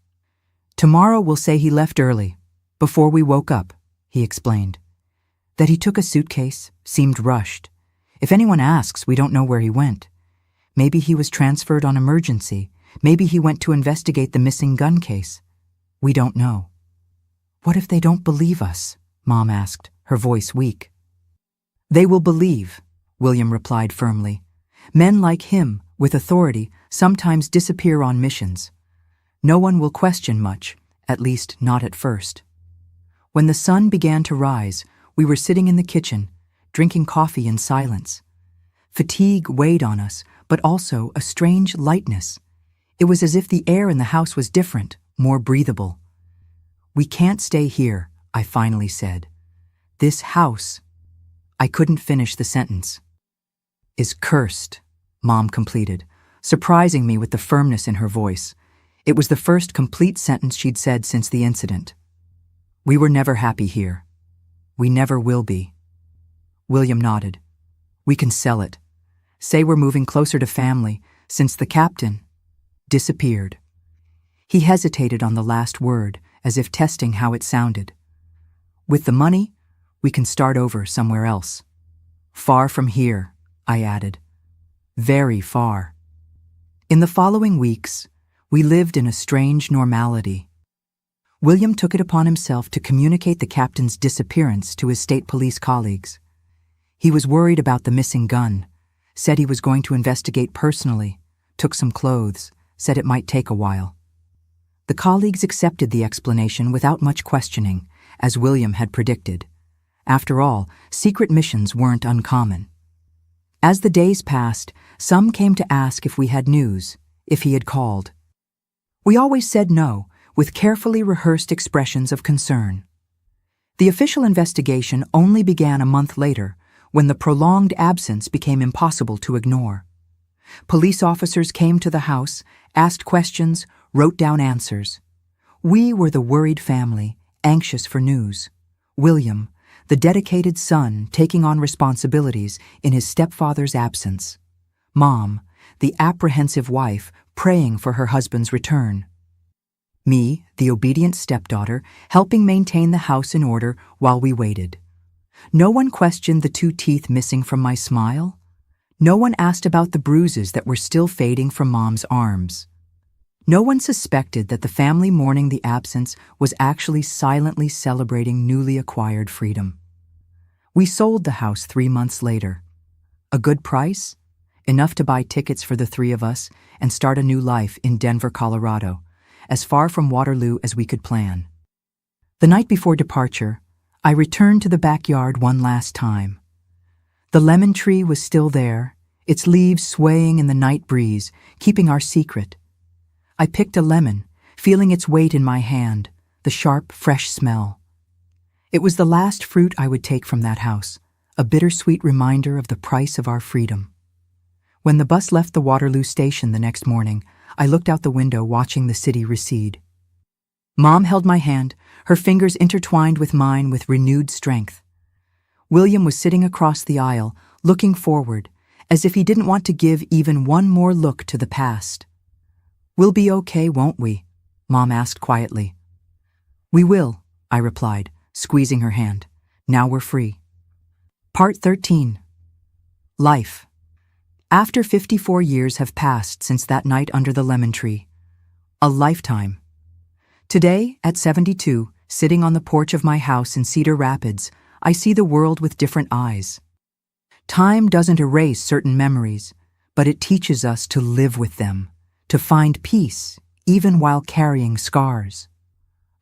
"Tomorrow we'll say he left early, before we woke up," he explained. "That he took a suitcase, seemed rushed. If anyone asks, we don't know where he went. Maybe he was transferred on emergency. Maybe he went to investigate the missing gun case. We don't know." "What if they don't believe us?" Mom asked, her voice weak. "They will believe," William replied firmly. "Men like him, with authority, sometimes disappear on missions. No one will question much, at least not at first." When the sun began to rise, we were sitting in the kitchen, drinking coffee in silence. Fatigue weighed on us, but also a strange lightness. It was as if the air in the house was different, more breathable. "We can't stay here," I finally said. "This house—" I couldn't finish the sentence. "Is cursed," Mom completed, surprising me with the firmness in her voice. It was the first complete sentence she'd said since the incident. "We were never happy here. We never will be." William nodded. "We can sell it. Say we're moving closer to family, since the captain disappeared." He hesitated on the last word, as if testing how it sounded. "With the money, we can start over somewhere else. Far from here," I added. "Very far." In the following weeks, we lived in a strange normality. William took it upon himself to communicate the captain's disappearance to his state police colleagues. He was worried about the missing gun, said he was going to investigate personally, took some clothes, said it might take a while. The colleagues accepted the explanation without much questioning, as William had predicted. After all, secret missions weren't uncommon. As the days passed, some came to ask if we had news, if he had called. We always said no, with carefully rehearsed expressions of concern. The official investigation only began a month later, when the prolonged absence became impossible to ignore. Police officers came to the house, asked questions, wrote down answers. We were the worried family, anxious for news. William, the dedicated son, taking on responsibilities in his stepfather's absence. Mom, the apprehensive wife, praying for her husband's return. Me, the obedient stepdaughter, helping maintain the house in order while we waited. No one questioned the 2 teeth missing from my smile. No one asked about the bruises that were still fading from Mom's arms. No one suspected that the family mourning the absence was actually silently celebrating newly acquired freedom. We sold the house 3 months later. A good price? Enough to buy tickets for the 3 of us and start a new life in Denver, Colorado, as far from Waterloo as we could plan. The night before departure, I returned to the backyard one last time. The lemon tree was still there, its leaves swaying in the night breeze, keeping our secret. I picked a lemon, feeling its weight in my hand, the sharp, fresh smell. It was the last fruit I would take from that house, a bittersweet reminder of the price of our freedom. When the bus left the Waterloo station the next morning, I looked out the window watching the city recede. Mom held my hand, her fingers intertwined with mine with renewed strength. William was sitting across the aisle, looking forward, as if he didn't want to give even one more look to the past. "We'll be okay, won't we?" Mom asked quietly. "We will," I replied, squeezing her hand. "Now we're free." Part 13. Life. After 54 years have passed since that night under the lemon tree. A lifetime. Today, at 72, sitting on the porch of my house in Cedar Rapids, I see the world with different eyes. Time doesn't erase certain memories, but it teaches us to live with them, to find peace, even while carrying scars.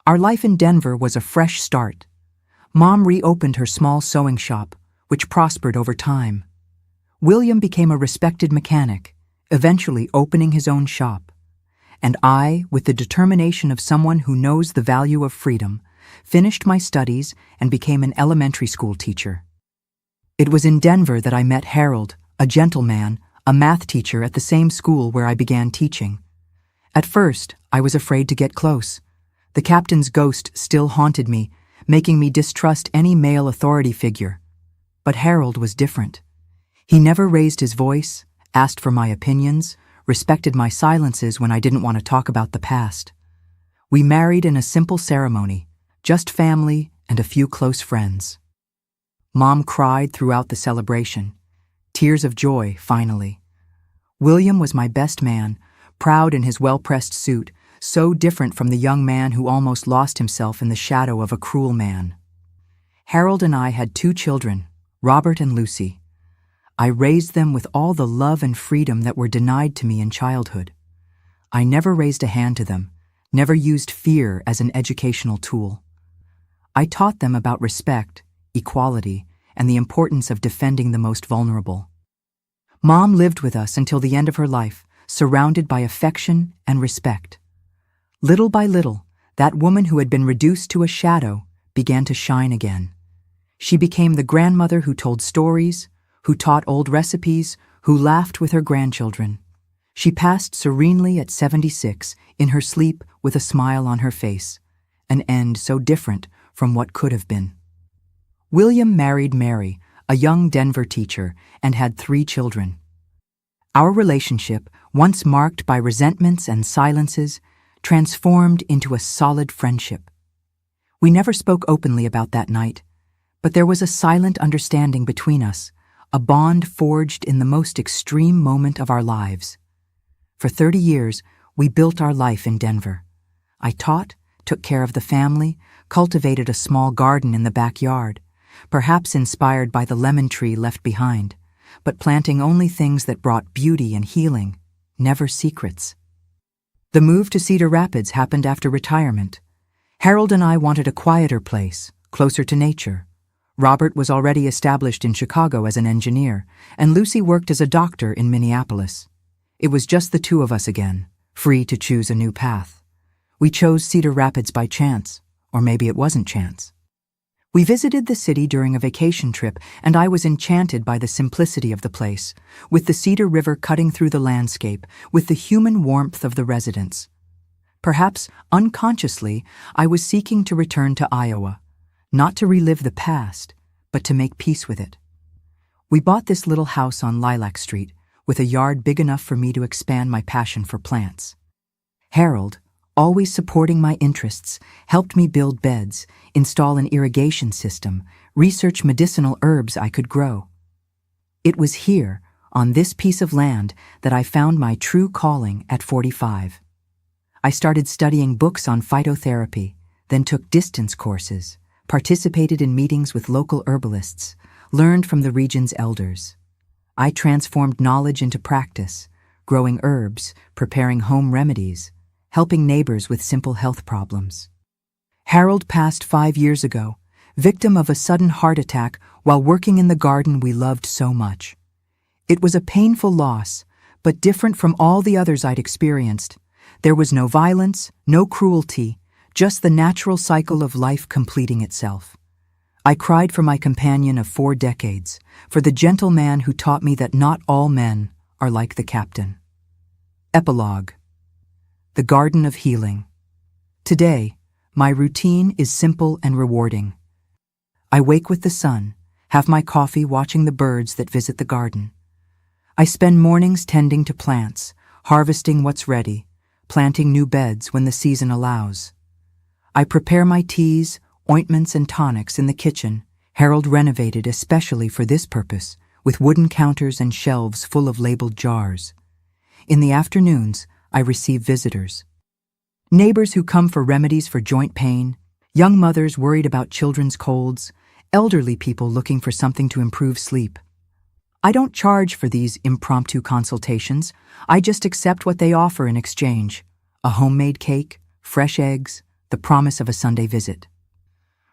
Our life in Denver was a fresh start. Mom reopened her small sewing shop, which prospered over time. William became a respected mechanic, eventually opening his own shop. And I, with the determination of someone who knows the value of freedom, finished my studies and became an elementary school teacher. It was in Denver that I met Harold, a gentleman, a math teacher at the same school where I began teaching. At first, I was afraid to get close. The captain's ghost still haunted me, making me distrust any male authority figure. But Harold was different. He never raised his voice, asked for my opinions, respected my silences when I didn't want to talk about the past. We married in a simple ceremony, just family and a few close friends. Mom cried throughout the celebration. Tears of joy, finally. William was my best man, proud in his well-pressed suit, so different from the young man who almost lost himself in the shadow of a cruel man. Harold and I had 2 children, Robert and Lucy. I raised them with all the love and freedom that were denied to me in childhood. I never raised a hand to them, never used fear as an educational tool. I taught them about respect, equality, and the importance of defending the most vulnerable. Mom lived with us until the end of her life, surrounded by affection and respect. Little by little, that woman who had been reduced to a shadow began to shine again. She became the grandmother who told stories, who taught old recipes, who laughed with her grandchildren. She passed serenely at 76, in her sleep with a smile on her face, an end so different from what could have been. William married Mary, a young Denver teacher, and had 3 children. Our relationship, once marked by resentments and silences, transformed into a solid friendship. We never spoke openly about that night, but there was a silent understanding between us, a bond forged in the most extreme moment of our lives. For 30 years, we built our life in Denver. I taught, took care of the family, cultivated a small garden in the backyard, perhaps inspired by the lemon tree left behind, but planting only things that brought beauty and healing, never secrets. The move to Cedar Rapids happened after retirement. Harold and I wanted a quieter place, closer to nature. Robert was already established in Chicago as an engineer, and Lucy worked as a doctor in Minneapolis. It was just the two of us again, free to choose a new path. We chose Cedar Rapids by chance, or maybe it wasn't chance. We visited the city during a vacation trip, and I was enchanted by the simplicity of the place, with the Cedar River cutting through the landscape, with the human warmth of the residents. Perhaps unconsciously, I was seeking to return to Iowa, not to relive the past, but to make peace with it. We bought this little house on Lilac Street, with a yard big enough for me to expand my passion for plants. Harold, always supporting my interests, helped me build beds, install an irrigation system, research medicinal herbs I could grow. It was here, on this piece of land, that I found my true calling at 45. I started studying books on phytotherapy, then took distance courses, participated in meetings with local herbalists, learned from the region's elders. I transformed knowledge into practice, growing herbs, preparing home remedies, helping neighbors with simple health problems. Harold passed 5 years ago, victim of a sudden heart attack while working in the garden we loved so much. It was a painful loss, but different from all the others I'd experienced. There was no violence, no cruelty, just the natural cycle of life completing itself. I cried for my companion of 4 decades, for the gentle man who taught me that not all men are like the captain. Epilogue. The Garden of Healing. Today, my routine is simple and rewarding. I wake with the sun, have my coffee watching the birds that visit the garden. I spend mornings tending to plants, harvesting what's ready, planting new beds when the season allows. I prepare my teas, ointments, and tonics in the kitchen, Harold renovated especially for this purpose, with wooden counters and shelves full of labeled jars. In the afternoons, I receive visitors. Neighbors who come for remedies for joint pain, young mothers worried about children's colds, elderly people looking for something to improve sleep. I don't charge for these impromptu consultations. I just accept what they offer in exchange: a homemade cake, fresh eggs, the promise of a Sunday visit.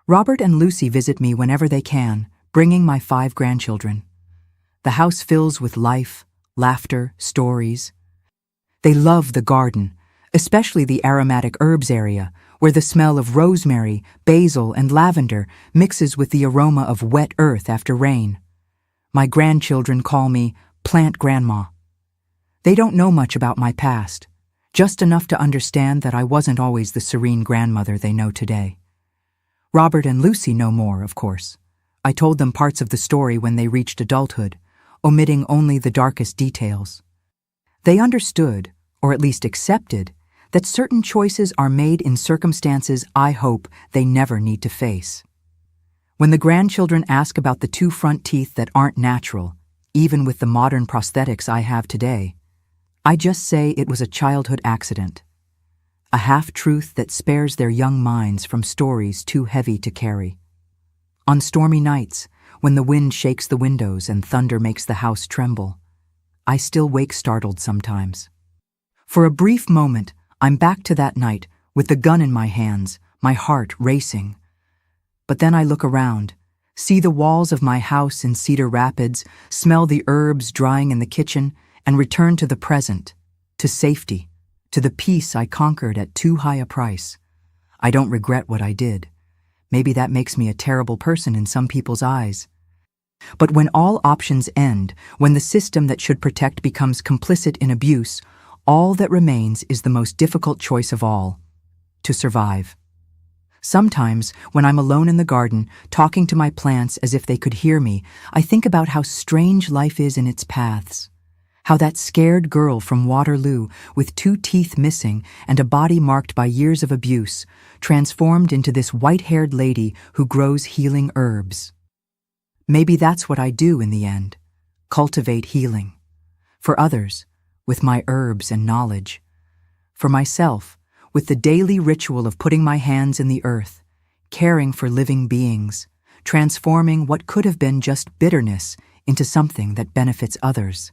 Robert and Lucy visit me whenever they can, bringing my 5 grandchildren. The house fills with life, laughter, stories. They love the garden, especially the aromatic herbs area, where the smell of rosemary, basil, and lavender mixes with the aroma of wet earth after rain. My grandchildren call me Plant Grandma. They don't know much about my past, just enough to understand that I wasn't always the serene grandmother they know today. Robert and Lucy know more, of course. I told them parts of the story when they reached adulthood, omitting only the darkest details. They understood, or at least accepted, that certain choices are made in circumstances I hope they never need to face. When the grandchildren ask about the 2 front teeth that aren't natural, even with the modern prosthetics I have today, I just say it was a childhood accident, a half-truth that spares their young minds from stories too heavy to carry. On stormy nights, when the wind shakes the windows and thunder makes the house tremble, I still wake startled sometimes. For a brief moment, I'm back to that night, with the gun in my hands, my heart racing. But then I look around, see the walls of my house in Cedar Rapids, smell the herbs drying in the kitchen, and return to the present, to safety, to the peace I conquered at too high a price. I don't regret what I did. Maybe that makes me a terrible person in some people's eyes. But when all options end, when the system that should protect becomes complicit in abuse, all that remains is the most difficult choice of all: to survive. Sometimes, when I'm alone in the garden, talking to my plants as if they could hear me, I think about how strange life is in its paths. How that scared girl from Waterloo, with 2 teeth missing and a body marked by years of abuse, transformed into this white-haired lady who grows healing herbs. Maybe that's what I do in the end: cultivate healing. For others, with my herbs and knowledge. For myself, with the daily ritual of putting my hands in the earth, caring for living beings, transforming what could have been just bitterness into something that benefits others.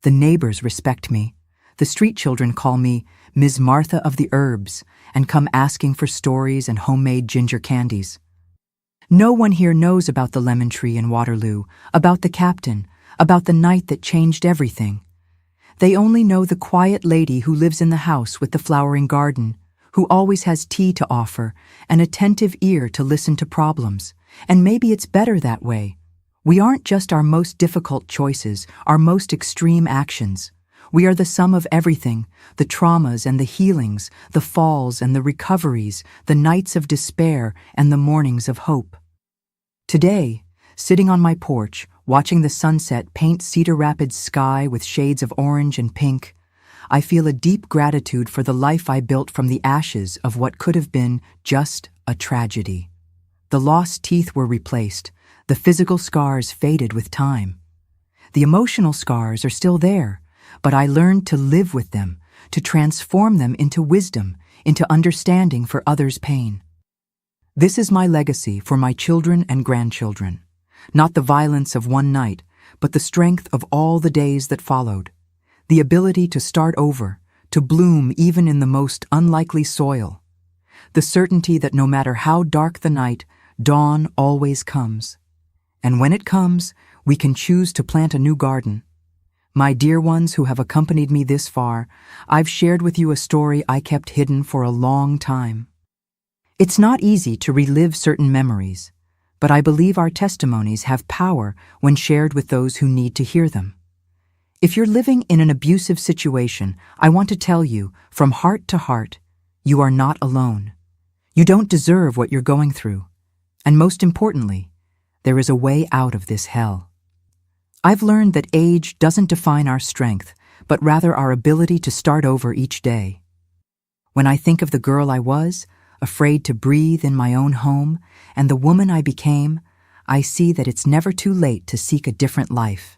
The neighbors respect me. The street children call me Ms. Martha of the Herbs and come asking for stories and homemade ginger candies. No one here knows about the lemon tree in Waterloo, about the captain, about the night that changed everything. They only know the quiet lady who lives in the house with the flowering garden, who always has tea to offer, an attentive ear to listen to problems. And maybe it's better that way. We aren't just our most difficult choices, our most extreme actions. We are the sum of everything, the traumas and the healings, the falls and the recoveries, the nights of despair and the mornings of hope. Today, sitting on my porch, watching the sunset paint Cedar Rapids' sky with shades of orange and pink, I feel a deep gratitude for the life I built from the ashes of what could have been just a tragedy. The lost teeth were replaced, the physical scars faded with time. The emotional scars are still there, but I learned to live with them, to transform them into wisdom, into understanding for others' pain. This is my legacy for my children and grandchildren. Not the violence of one night, but the strength of all the days that followed. The ability to start over, to bloom even in the most unlikely soil. The certainty that no matter how dark the night, dawn always comes. And when it comes, we can choose to plant a new garden. My dear ones who have accompanied me this far, I've shared with you a story I kept hidden for a long time. It's not easy to relive certain memories, but I believe our testimonies have power when shared with those who need to hear them. If you're living in an abusive situation, I want to tell you, from heart to heart, you are not alone. You don't deserve what you're going through. And most importantly, there is a way out of this hell. I've learned that age doesn't define our strength, but rather our ability to start over each day. When I think of the girl I was, afraid to breathe in my own home, and the woman I became, I see that it's never too late to seek a different life.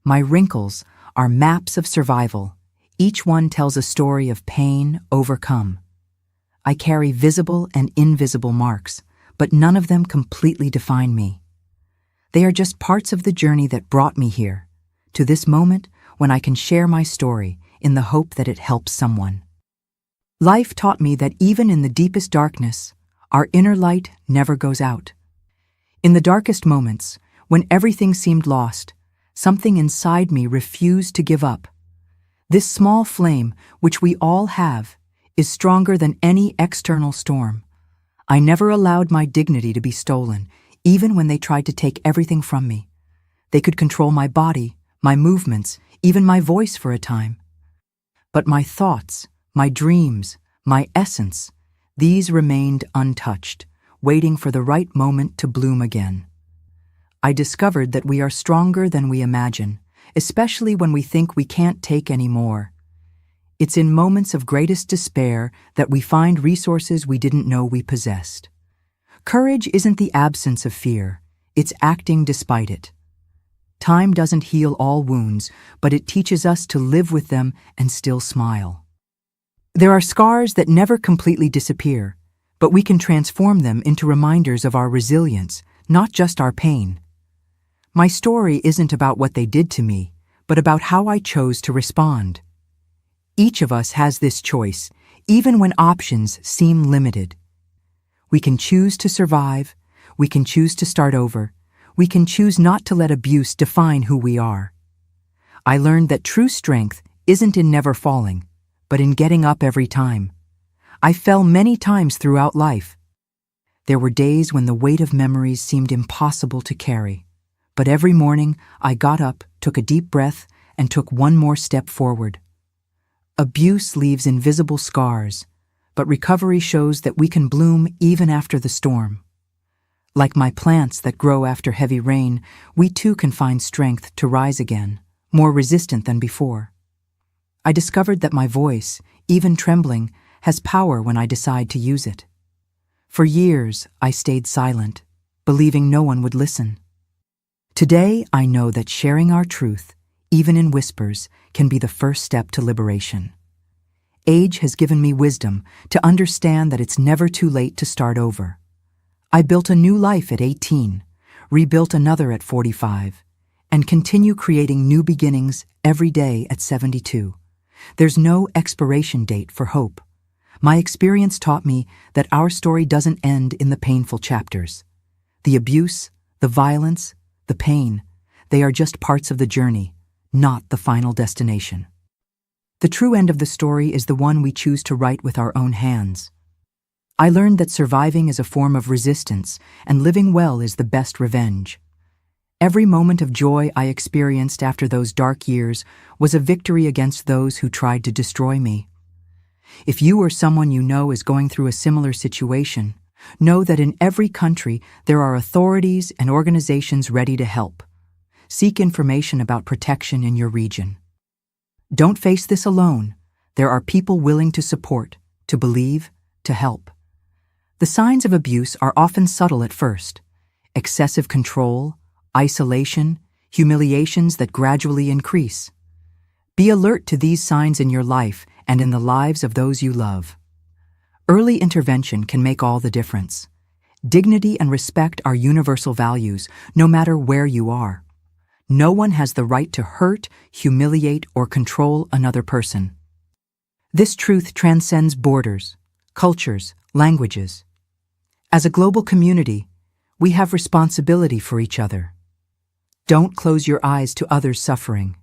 My wrinkles are maps of survival. Each one tells a story of pain overcome. I carry visible and invisible marks, but none of them completely define me. They are just parts of the journey that brought me here, to this moment when I can share my story in the hope that it helps someone. Life taught me that even in the deepest darkness, our inner light never goes out. In the darkest moments, when everything seemed lost, something inside me refused to give up. This small flame, which we all have, is stronger than any external storm. I never allowed my dignity to be stolen, even when they tried to take everything from me. They could control my body, my movements, even my voice for a time. But my thoughts, my dreams, my essence, these remained untouched, waiting for the right moment to bloom again. I discovered that we are stronger than we imagine, especially when we think we can't take any more. It's in moments of greatest despair that we find resources we didn't know we possessed. Courage isn't the absence of fear, it's acting despite it. Time doesn't heal all wounds, but it teaches us to live with them and still smile. There are scars that never completely disappear, but we can transform them into reminders of our resilience, not just our pain. My story isn't about what they did to me, but about how I chose to respond. Each of us has this choice, even when options seem limited. We can choose to survive, we can choose to start over, we can choose not to let abuse define who we are. I learned that true strength isn't in never falling, but in getting up every time. I fell many times throughout life. There were days when the weight of memories seemed impossible to carry, but every morning I got up, took a deep breath, and took one more step forward. Abuse leaves invisible scars, but recovery shows that we can bloom even after the storm. Like my plants that grow after heavy rain, we too can find strength to rise again, more resistant than before. I discovered that my voice, even trembling, has power when I decide to use it. For years, I stayed silent, believing no one would listen. Today, I know that sharing our truth, even in whispers, can be the first step to liberation. Age has given me wisdom to understand that it's never too late to start over. I built a new life at 18, rebuilt another at 45, and continue creating new beginnings every day at 72. There's no expiration date for hope. My experience taught me that our story doesn't end in the painful chapters. The abuse, the violence, the pain, they are just parts of the journey, not the final destination. The true end of the story is the one we choose to write with our own hands. I learned that surviving is a form of resistance, and living well is the best revenge. Every moment of joy I experienced after those dark years was a victory against those who tried to destroy me. If you or someone you know is going through a similar situation, know that in every country there are authorities and organizations ready to help. Seek information about protection in your region. Don't face this alone. There are people willing to support, to believe, to help. The signs of abuse are often subtle at first: excessive control, isolation, humiliations that gradually increase. Be alert to these signs in your life and in the lives of those you love. Early intervention can make all the difference. Dignity and respect are universal values, no matter where you are. No one has the right to hurt, humiliate, or control another person. This truth transcends borders, cultures, languages. As a global community, we have responsibility for each other. Don't close your eyes to others suffering.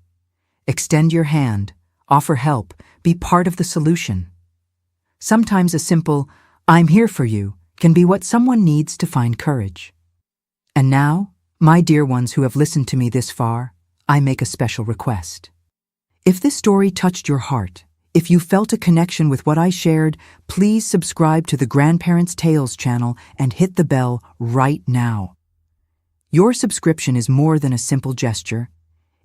Extend your hand, offer help, be part of the solution. Sometimes a simple, "I'm here for you," can be what someone needs to find courage. And now, my dear ones who have listened to me this far, I make a special request. If this story touched your heart, if you felt a connection with what I shared, please subscribe to the Grandparents' Tales channel and hit the bell right now. Your subscription is more than a simple gesture.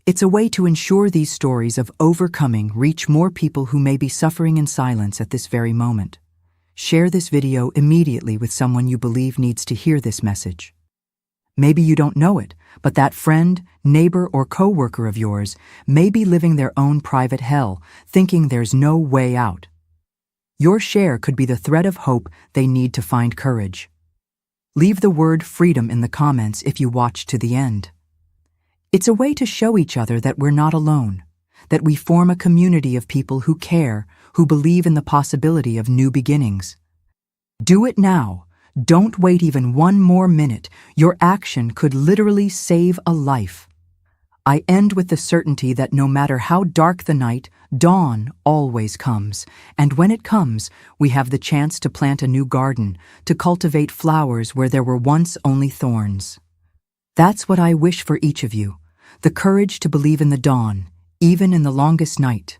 It's a way to ensure these stories of overcoming reach more people who may be suffering in silence at this very moment. Share this video immediately with someone you believe needs to hear this message. Maybe you don't know it, but that friend, neighbor, or coworker of yours may be living their own private hell, thinking there's no way out. Your share could be the thread of hope they need to find courage. Leave the word freedom in the comments if you watch to the end. It's a way to show each other that we're not alone, that we form a community of people who care, who believe in the possibility of new beginnings. Do it now. Don't wait even one more minute. Your action could literally save a life. I end with the certainty that no matter how dark the night, dawn always comes. And when it comes, we have the chance to plant a new garden, to cultivate flowers where there were once only thorns. That's what I wish for each of you, the courage to believe in the dawn, even in the longest night.